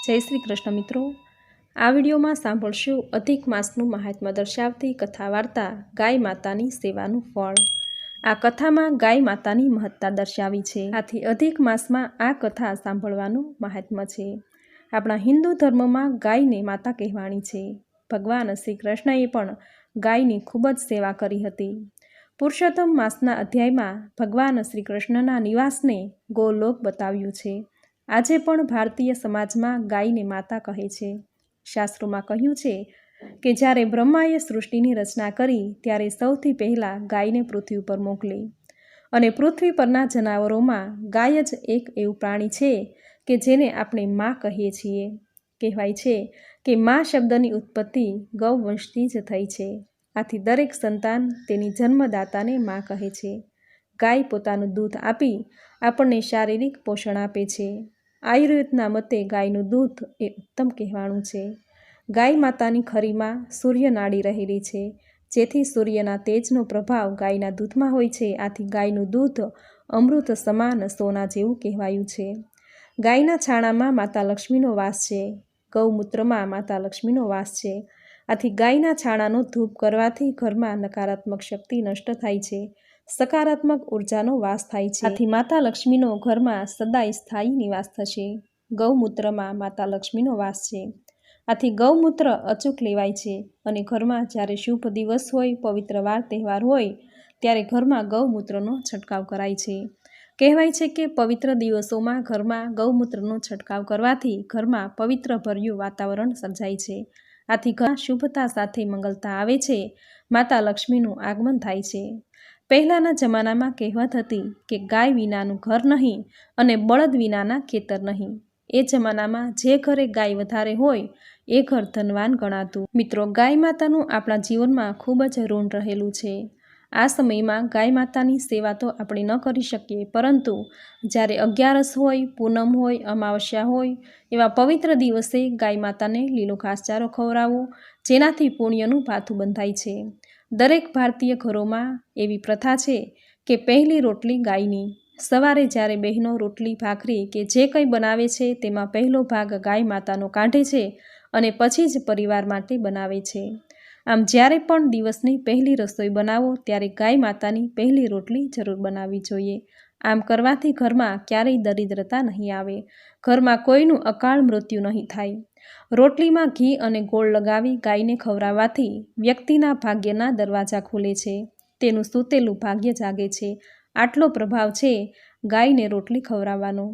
જય શ્રી કૃષ્ણ મિત્રો, આ વિડીયોમાં સાંભળશું અધિક માસનું મહાત્મ્ય દર્શાવતી કથા વાર્તા ગાય માતાની સેવાનું ફળ। આ કથામાં ગાય માતાની મહત્તા દર્શાવી છે, આથી અધિક માસમાં આ કથા સાંભળવાનું મહાત્મ્ય છે। આપણા હિન્દુ ધર્મમાં ગાયને માતા કહેવાણી છે। ભગવાન શ્રી કૃષ્ણએ પણ ગાયની ખૂબ જ સેવા કરી હતી। પુરુષોત્તમ માસના અધ્યાયમાં ભગવાન શ્રી કૃષ્ણના નિવાસને ગોલોક બતાવ્યું છે। આજે પણ ભારતીય સમાજમાં ગાયને માતા કહે છે। શાસ્ત્રોમાં કહ્યું છે કે જ્યારે બ્રહ્માએ સૃષ્ટિની રચના કરી ત્યારે સૌથી પહેલાં ગાયને પૃથ્વી ઉપર મોકલી, અને પૃથ્વી પરના જનાવરોમાં ગાય જ એક એવું પ્રાણી છે કે જેને આપણે માં કહીએ છીએ। કહેવાય છે કે માં શબ્દની ઉત્પત્તિ ગૌવંશથી જ થઈ છે, આથી દરેક સંતાન તેની જન્મદાતાને માં કહે છે। ગાય પોતાનું દૂધ આપી આપણને શારીરિક પોષણ આપે છે। આયુર્વેદના મતે ગાયનું દૂધ એ ઉત્તમ કહેવાણું છે। ગાય માતાની ખરીમાં સૂર્ય નાડી રહેલી છે, જેથી સૂર્યના તેજનો પ્રભાવ ગાયના દૂધમાં હોય છે। આથી ગાયનું દૂધ અમૃત સમાન સોના જેવું કહેવાયું છે। ગાયના છાણામાં માતા લક્ષ્મીનો વાસ છે, ગૌમૂત્રમાં માતા લક્ષ્મીનો વાસ છે। આથી ગાયના છાણાનો ધૂપ કરવાથી ઘરમાં નકારાત્મક શક્તિ નષ્ટ થાય છે, સકારાત્મક ઉર્જાનો વાસ થાય છે। આથી માતા લક્ષ્મીનો ઘરમાં સદાય સ્થાયી નિવાસ થશે। ગૌમૂત્રમાં માતા લક્ષ્મીનો વાસ છે, આથી ગૌમૂત્ર અચૂક લેવાય છે, અને ઘરમાં જ્યારે શુભ દિવસ હોય, પવિત્ર વાર તહેવાર હોય ત્યારે ઘરમાં ગૌમૂત્રનો છંટકાવ કરાય છે। કહેવાય છે કે પવિત્ર દિવસોમાં ઘરમાં ગૌમૂત્રનો છંટકાવ કરવાથી ઘરમાં પવિત્ર ભર્યું વાતાવરણ સર્જાય છે। આથી ઘરમાં શુભતા સાથે મંગલતા આવે છે, માતા લક્ષ્મીનું આગમન થાય છે। પહેલાંના જમાનામાં કહેવત હતી કે ગાય વિનાનું ઘર નહીં અને બળદ વિનાના ખેતર નહીં। એ જમાનામાં જે ઘરે ગાય વધારે હોય એ ઘર ધનવાન ગણાતું। મિત્રો, ગાય માતાનું આપણા જીવનમાં ખૂબ જ ઋણ રહેલું છે। આ સમયમાં ગાય માતાની સેવા તો આપણે ન કરી શકીએ, પરંતુ જ્યારે અગિયારસ હોય, પૂનમ હોય, અમાવસ્યા હોય એવા પવિત્ર દિવસે ગાય માતાને લીલો ઘાસચારો ખવડાવવો, જેનાથી પુણ્યનું ભાથું બંધાય છે। દરેક ભારતીય ઘરોમાં એવી પ્રથા છે કે પહેલી રોટલી ગાયની। સવારે જ્યારે બહેનો રોટલી ભાખરી કે જે કંઈ બનાવે છે તેમાં પહેલો ભાગ ગાય માતાનો કાઢે છે અને પછી જ પરિવાર માટે બનાવે છે। આમ જ્યારે પણ દિવસની પહેલી રસોઈ બનાવો ત્યારે ગાય માતાની પહેલી રોટલી જરૂર બનાવવી જોઈએ। આમ કરવાથી ઘરમાં ક્યારેય દરિદ્રતા નહીં આવે, ઘરમાં કોઈનું અકાળ મૃત્યુ નહીં થાય। રોટલીમાં ઘી અને ગોળ લગાવી ગાયને ખવડાવવાથી વ્યક્તિના ભાગ્યના દરવાજા ખુલે છે, તેનું સૂતેલું ભાગ્ય જાગે છે। આટલો પ્રભાવ છે ગાયને રોટલી ખવડાવવાનો।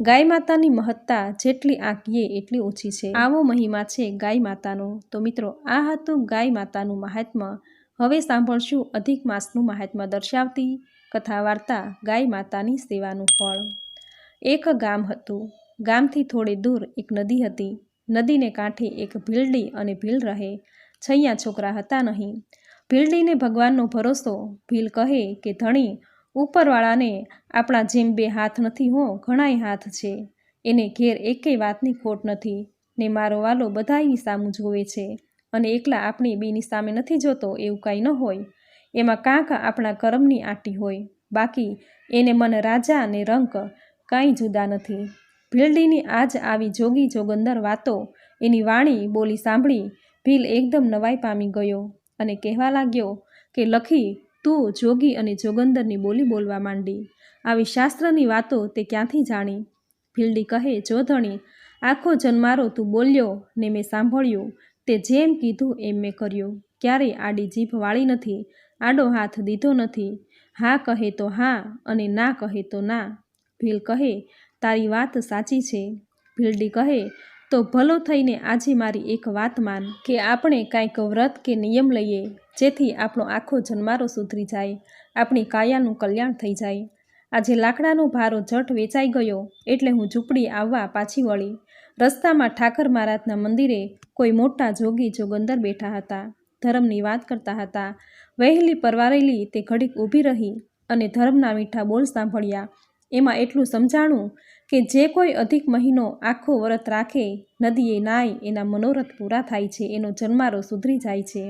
ગાય માતાની મહત્તા જેટલી આંકીએ એટલી ઓછી છે, આવો મહિમા છે ગાય માતાનો। તો મિત્રો, આ હતું ગાય માતાનું મહાત્મ્ય। હવે સાંભળશું અધિક માસનું મહાત્મ્ય દર્શાવતી કથા વાર્તા ગાય માતાની સેવાનું ફળ। એક ગામ હતું। ગામથી થોડે દૂર એક નદી હતી। નદીને કાંઠે એક ભીલડી અને ભીલ રહે। છૈયા છોકરા હતા નહીં। ભીલડીને ભગવાનનો ભરોસો। ભીલ કહે કે ધણી, ઉપરવાળાને આપણા જેમ બે હાથ નથી હો, ઘણાય હાથ છે। એને ઘેર એકેય વાતની ખોટ નથી, ને મારો વાલો બધાયની સામું જોવે છે, અને એકલા આપણી બેની સામે નથી જોતો એવું કાંઈ ન હોય। એમાં કાંક આપણા કરમની આંટી હોય, બાકી એને મન રાજા અને રંક કાંઈ જુદા નથી। ભીલડીની આજ આવી જોગી જોગંદર વાતો, એની વાણી બોલી સાંભળી ભીલ એકદમ નવાઈ પામી ગયો, અને કહેવા લાગ્યો કે લખી, તું જોગી અને જોગંદરની બોલી બોલવા માંડી, આવી શાસ્ત્રની વાતો તે ક્યાંથી જાણી? ભીલડી કહે, જો ધણી, આખો જન્મારો તું બોલ્યો ને મેં સાંભળ્યું, તે જેમ કીધું એમ મેં કર્યું, ક્યારેય આડી જીભ વાળી નથી, આડો હાથ દીધો નથી, હા કહે તો હા અને ના કહે તો ના। ભીલ કહે, તારી વાત સાચી છે। ભીલડી કહે, તો ભલો થઈને આજે મારી એક વાત માન કે આપણે કાંઈક વ્રત કે નિયમ લઈએ, જેથી આપણો આખો જન્મારો સુધરી જાય, આપણી કાયાનું કલ્યાણ થઈ જાય। આજે લાકડાનો ભારો જટ વેચાઈ ગયો એટલે હું ઝૂંપડી આવવા પાછી વળી। રસ્તામાં ઠાકર મહારાજના મંદિરે કોઈ મોટા જોગી જોગંદર બેઠા હતા, ધર્મની વાત કરતા હતા। વહેલી પરવારેલી તે ઘડીક ઊભી રહી અને ધર્મના મીઠા બોલ સાંભળ્યા। એમાં એટલું સમજાણું કે જે કોઈ અધિક મહિનો આખો વ્રત રાખે, નદીએ નાય, એના મનોરથ પૂરા થાય છે, એનો જન્મારો સુધરી જાય છે।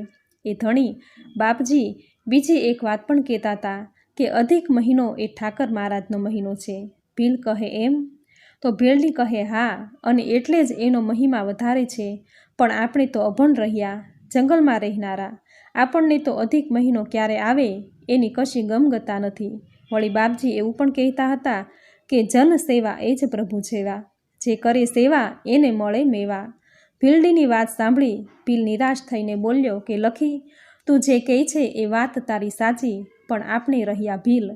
એ ધણી, બાપજી બીજી એક વાત પણ કહેતા હતા કે અધિક મહિનો એ ઠાકર મહારાજનો મહિનો છે। ભીલ કહે, એમ? તો ભીલડી કહે હા, અને એટલે જ એનો મહિમા વધારે છે. પણ આપણે તો અભણ રહ્યા, જંગલમાં રહેનારા, આપણને તો અધિક મહિનો ક્યારે આવે એની કશી ગમગતા નથી. વળી બાપજી એવું પણ કહેતા હતા કે જન સેવા એ જ પ્રભુ સેવા, જે કરે સેવા એને મળે મેવા. ભીલડીની વાત સાંભળી ભીલ નિરાશ થઈને બોલ્યો કે લખી, તું જે કહે છે એ વાત તારી સાચી, પણ આપણે રહ્યા ભીલ.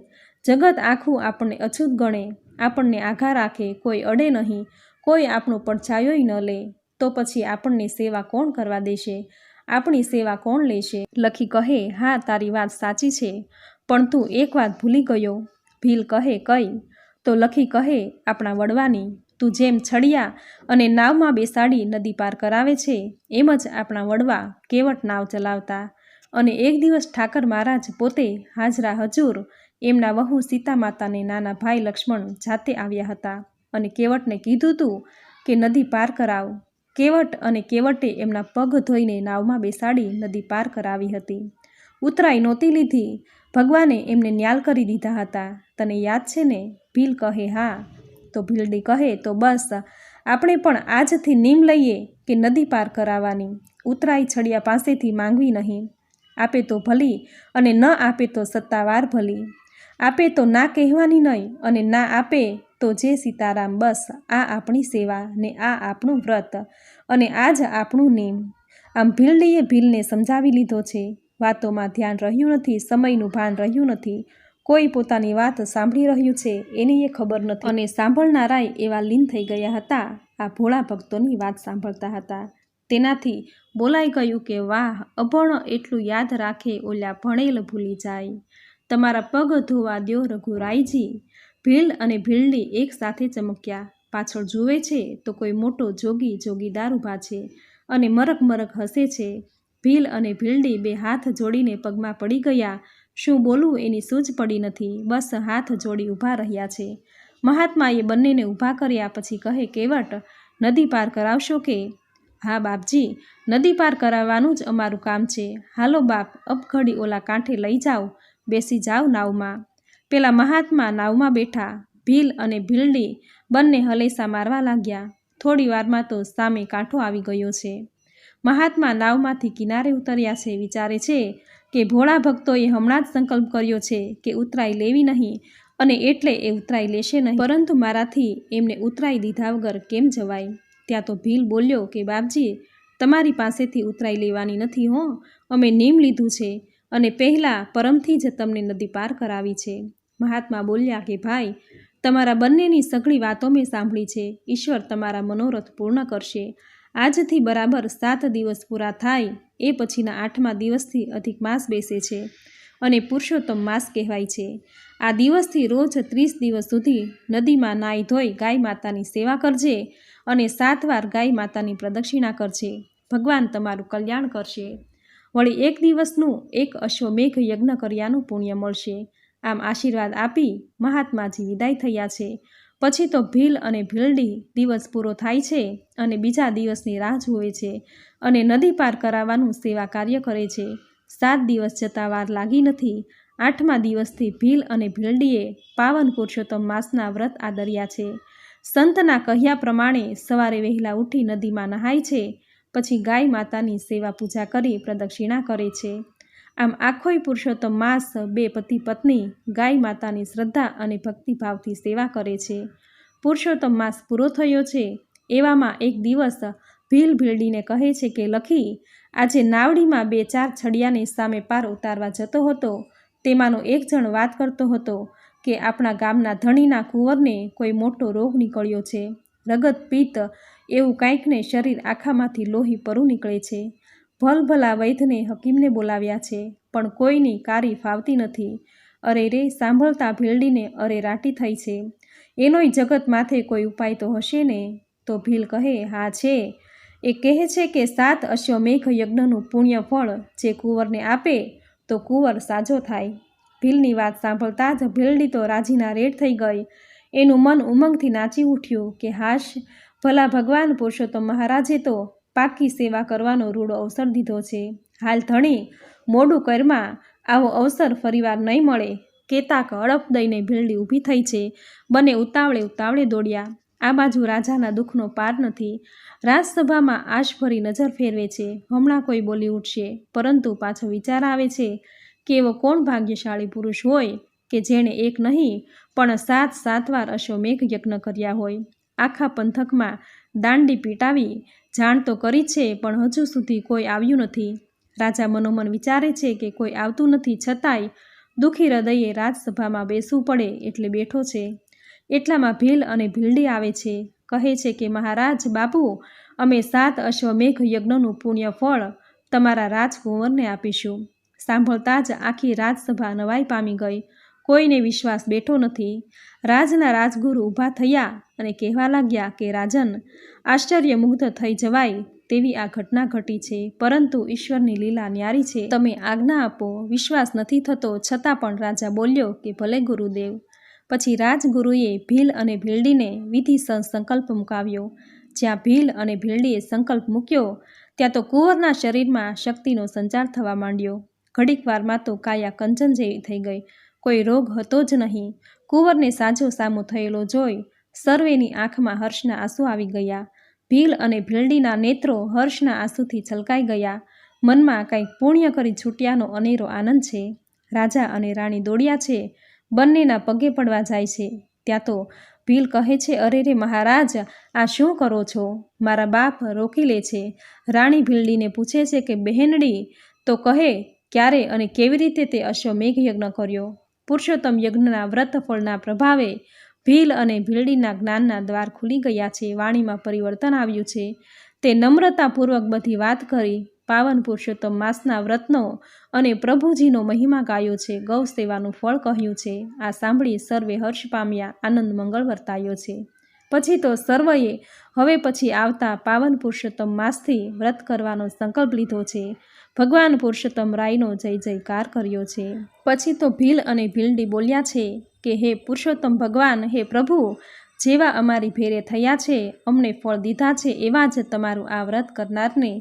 જગત આખું આપણને અછૂત ગણે, આપણને આઘા રાખે, કોઈ અડે નહીં, કોઈ આપણો પડછાયોય ન લે, તો પછી આપણને સેવા કોણ કરવા દેશે? આપણી સેવા કોણ લેશે? લખી કહે હા, તારી વાત સાચી છે, પણ તું એક વાત ભૂલી ગયો. ભીલ કહે કઈ? તો લખી કહે આપણા વડવાની. તું જેમ છડિયા અને નાવમાં બેસાડી નદી પાર કરાવે છે, એમ જ આપણા વડવા કેવટ નાવ ચલાવતા. અને એક દિવસ ઠાકર મહારાજ પોતે હાજરા હજૂર એમના વહુ સીતા માતાને નાના ભાઈ લક્ષ્મણ જાતે આવ્યા હતા અને કેવટને કીધું તું કે નદી પાર કરાવ. કેવટ અને કેવટે એમના પગ ધોઈને નાવમાં બેસાડી નદી પાર કરાવી હતી. ઉતરાઈ નહોતી લીધી, ભગવાને એમને ન્યાલ કરી દીધા હતા. તને યાદ છે ને? ભીલ કહે હા. તો ભીલડી કહે તો બસ આપણે પણ આજથી નીમ લઈએ કે નદી પાર કરાવવાની ઉતરાઈ છડિયા પાસેથી માંગવી નહીં. આપે તો ભલી અને ન આપે તો સત્તાવાર ભલી. આપે તો ના કહેવાની નહીં અને ના આપે તો જે સીતારામ. બસ આ આપણી સેવા ને આ આપણું વ્રત અને આ જ આપણું નેમ. આમ ભીલડીએ ભીલને સમજાવી લીધો છે. વાતોમાં ધ્યાન રહ્યું નથી, સમયનું ભાન રહ્યું નથી, કોઈ પોતાની વાત સાંભળી રહ્યું છે એની એ ખબર નથી, અને સાંભળનારાય એવા લીન થઈ ગયા હતા આ ભોળા ભક્તોની વાત સાંભળતા હતા. તેનાથી બોલાઈ ગયું કે વાહ, અભણ એટલું યાદ રાખે, ઓલા ભણેલ ભૂલી જાય. તમારા પગ ધોવા દ્યો રઘુરાયજી. ભીલ અને ભીલડી એક સાથે ચમક્યા. પાછળ જુએ છે તો કોઈ મોટો જોગીદાર ઊભા છે અને મરક મરક હસે છે. ભીલ અને ભીલડી બે હાથ જોડીને પગમાં પડી ગયા. શું બોલવું એની સૂઝ પડી નથી, બસ હાથ જોડી ઊભા રહ્યા છે. મહાત્માએ બંનેને ઊભા કર્યા પછી કહે કેવટ, નદી પાર કરાવશો કે? હા બાપજી, નદી પાર કરાવવાનું જ અમારું કામ છે. હાલો બાપ, અબઘડી ઓલા કાંઠે લઈ જાઓ, બેસી જાઓ નાવમાં. પેલા મહાત્મા નાવમાં બેઠા. ભીલ અને ભીલડી બંને હલેસા મારવા લાગ્યા. થોડી વારમાં તો સામે કાંઠો આવી ગયો છે. મહાત્મા નાવમાંથી કિનારે ઉતર્યા છે. વિચારે છે કે ભોળા ભક્તોએ હમણાં જ સંકલ્પ કર્યો છે કે ઉતરાઈ લેવી નહીં, અને એટલે એ ઉતરાઈ લેશે નહીં, પરંતુ મારાથી એમને ઉતરાઈ દીધા વગર કેમ જવાય? ત્યાં તો ભીલ બોલ્યો કે બાપજી, તમારી પાસેથી ઉતરાઈ લેવાની નથી હો, અમે નિયમ લીધું છે અને પહેલાં પરમથી જ તમને નદી પાર કરાવી છે. મહાત્મા બોલ્યા કે ભાઈ, તમારા બંનેની સઘળી વાતો મેં સાંભળી છે. ઈશ્વર તમારા મનોરથ પૂર્ણ કરશે. આજથી બરાબર 7 દિવસ પૂરા થાય એ પછીના 8મા દિવસથી અધિક માસ બેસે છે અને પુરુષોત્તમ માસ કહેવાય છે. આ દિવસથી રોજ 30 દિવસ સુધી નદીમાં નાહી ધોઈ ગાય માતાની સેવા કરજે અને 7 વાર ગાય માતાની પ્રદક્ષિણા કરજે. ભગવાન તમારું કલ્યાણ કરશે. વળી એક દિવસનું એક અશ્વમેઘ યજ્ઞ કર્યાનું પુણ્ય મળશે. આમ આશીર્વાદ આપી મહાત્માજી વિદાય થયા છે. પછી તો ભીલ અને ભીલડી દિવસ પૂરો થાય છે અને બીજા દિવસની રાહ જુએ છે અને નદી પાર કરાવવાનું સેવા કાર્ય કરે છે. 7 દિવસ જતાં વાર લાગી નથી. 8મા દિવસથી ભીલ અને ભીલડીએ પાવન પુરુષોત્તમ માસના વ્રત આદર્યા છે. સંતના કહ્યા પ્રમાણે સવારે વહેલા ઉઠી નદીમાં નહાય છે, પછી ગાય માતાની સેવા પૂજા કરી પ્રદક્ષિણા કરે છે. આમ આખોય પુરુષોત્તમ માસ બે પતિ પત્ની ગાય માતાની શ્રદ્ધા અને ભક્તિભાવથી સેવા કરે છે. પુરુષોત્તમ માસ પૂરો થયો છે. એવામાં એક દિવસ ભીલ ભીલડીને કહે છે કે લખી, આજે નાવડીમાં 2-4 છડિયાને સામે પાર ઉતારવા જતો હતો. તેમાંનો એક જણ વાત કરતો હતો કે આપણા ગામના ધણીના કુંવરને કોઈ મોટો રોગ નીકળ્યો છે. રગત પિત્ત એવું કાંઈકને શરીર આખામાંથી લોહી પરું નીકળે છે. ભલભલા વૈદ્યને હકીમને બોલાવ્યા છે, પણ કોઈની કારી ફાવતી નથી. અરે રે, સાંભળતા ભીલડીને અરે રાટી થઈ છે. એનોય જગત માથે કોઈ ઉપાય તો હશે ને? તો ભીલ કહે હા છે. એ કહે છે કે 7 અશ્વમેઘ યજ્ઞનું પુણ્ય ફળ જે કુંવરને આપે તો કુંવર સાજો થાય. ભીલની વાત સાંભળતા જ ભીલડી તો રાજીના રેડ થઈ ગઈ. એનું મન ઉમંગથી નાચી ઉઠ્યું કે હાશ, ભલા ભગવાન પુરુષોત્તમ મહારાજે તો પાકી સેવા કરવાનો રૂડો અવસર દીધો છે. હાલ ધણી, મોડું કરમાં, આવો અવસર ફરીવાર નહીં મળે. કેતા હડપ દઈને ભીલડી ઊભી થઈ છે. બંને ઉતાવળે દોડ્યા. આ બાજુ રાજાના દુઃખનો પાર નથી. રાજસભામાં આશભરી નજર ફેરવે છે. હમણાં કોઈ બોલી ઉઠશે, પરંતુ પાછો વિચાર આવે છે કે એવો કોણ ભાગ્યશાળી પુરુષ હોય કે જેણે એક નહીં પણ 7 વાર અશ્વમેઘ યજ્ઞ કર્યા હોય. આખા પંથકમાં દાંડી પીટાવી જાણ તો કરી છે, પણ હજુ સુધી કોઈ આવ્યું નથી. રાજા મનોમન વિચારે છે કે કોઈ આવતું નથી, છતાંય દુઃખી હૃદયે રાજસભામાં બેસવું પડે એટલે બેઠો છે. એટલામાં ભીલ અને ભીલડી આવે છે. કહે છે કે મહારાજ બાપુ, અમે 7 અશ્વમેઘ યજ્ઞનું પુણ્ય ફળ તમારા રાજકુંવરને આપીશું. સાંભળતા જ આખી રાજસભા નવાઈ પામી ગઈ. કોઈને વિશ્વાસ બેઠો નથી. રાજના રાજગુરુ ઊભા થયા અને કહેવા લાગ્યા કે રાજન, આશ્ચર્યમુગ્ધ થઈ જવાય તેવી આ ઘટના ઘટી છે, પરંતુ ઈશ્વરની લીલા ન્યારી છે. તમે આજ્ઞા આપો. વિશ્વાસ નથી થતો, છતાં પણ રાજા બોલ્યો કે ભલે ગુરુદેવ. પછી રાજગુરુએ ભીલ અને ભીલડીને વિધિસર સંકલ્પ મુકાવ્યો. જ્યાં ભીલ અને ભીલડીએ સંકલ્પ મૂક્યો ત્યાં તો કુંવરના શરીરમાં શક્તિનો સંચાર થવા માંડ્યો. ઘડીક વારમાં તો કાયા કંચન જેવી થઈ ગઈ. કોઈ રોગ હતો જ નહીં. કુંવરને સાજો સામો થયેલો જોઈ સર્વેની આંખમાં હર્ષના આંસુ આવી ગયા. ભીલ અને ભીલડીના નેત્રો હર્ષના આંસુથી છલકાઈ ગયા. મનમાં કંઈક પુણ્ય કરી છૂટ્યાનો અનેરો આનંદ છે. રાજા અને રાણી દોડ્યા છે. બંનેના પગે પડવા જાય છે. ત્યાં તો ભીલ કહે છે, અરે રે મહારાજ, આ શું કરો છો? મારા બાપ રોકી લે છે. રાણી ભીલડીને પૂછે છે કે બહેનડી તો કહે, ક્યારે અને કેવી રીતે તે અશ્વમેઘ યજ્ઞ કર્યો? પુરુષોત્તમ યજ્ઞના વ્રત ફળના પ્રભાવે ભીલ અને ભીલડીના જ્ઞાનના દ્વાર ખુલી ગયા છે. વાણીમાં પરિવર્તન આવ્યું છે. તે નમ્રતાપૂર્વક બધી વાત કરી. પાવન પુરુષોત્તમ માસના વ્રતનો અને પ્રભુજીનો મહિમા ગાયો છે. ગૌ સેવાનું ફળ કહ્યું છે. આ સાંભળી સર્વે હર્ષ પામ્યા, આનંદ મંગળ વર્તાયો છે. પછી તો સર્વએ હવે પછી આવતા પાવન પુરુષોત્તમ માસથી વ્રત કરવાનો સંકલ્પ લીધો છે. ભગવાન પુરુષોત્તમ રાયનો જય જયકાર કર્યો છે. પછી તો ભીલ અને ભીલડી બોલ્યા છે કે હે પુરુષોત્તમ ભગવાન, હે પ્રભુ, જેવા અમારી ભેરે થયા છે, અમને ફળ દીધા છે, એવા જ તમારું આ વ્રત કરનારને,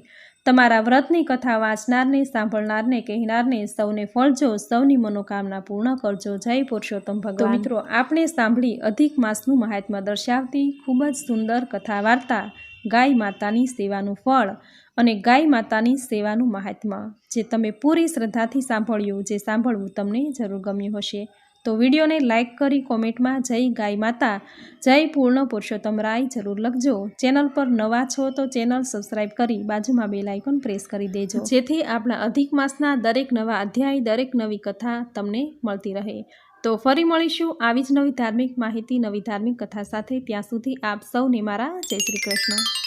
તમારા વ્રતની કથા વાંચનારને, સાંભળનારને, કહેનારને સૌને ફળજો, સૌની મનોકામના પૂર્ણ કરજો. જય પુરુષોત્તમ ભગવાન. તો મિત્રો, આપણે સાંભળી અધિક માસનું મહાત્મ્ય દર્શાવતી ખૂબ જ સુંદર કથા વાર્તા ગાય માતાની સેવાનું ફળ અને ગાય માતાની સેવાનું મહાત્મ્ય, જે તમે પૂરી શ્રદ્ધાથી સાંભળ્યું. જે સાંભળવું તમને જરૂર ગમ્યું હશે તો વિડીયોને લાઇક કરી કોમેન્ટમાં જય ગાય માતા, જય પૂર્ણ પુરુષોત્તમ રાય જરૂર લખજો. ચેનલ પર નવા છો તો ચેનલ સબસ્ક્રાઈબ કરી બાજુમાં બેલ આઇકોન પ્રેસ કરી દેજો, જેથી આપણા અધિક માસના દરેક નવા અધ્યાય, દરેક નવી કથા તમને મળતી રહે. તો ફરી મળીશું આવી જ નવી ધાર્મિક માહિતી, નવી ધાર્મિક કથા સાથે. ત્યાં સુધી આપ સૌને મારા જય શ્રી કૃષ્ણ.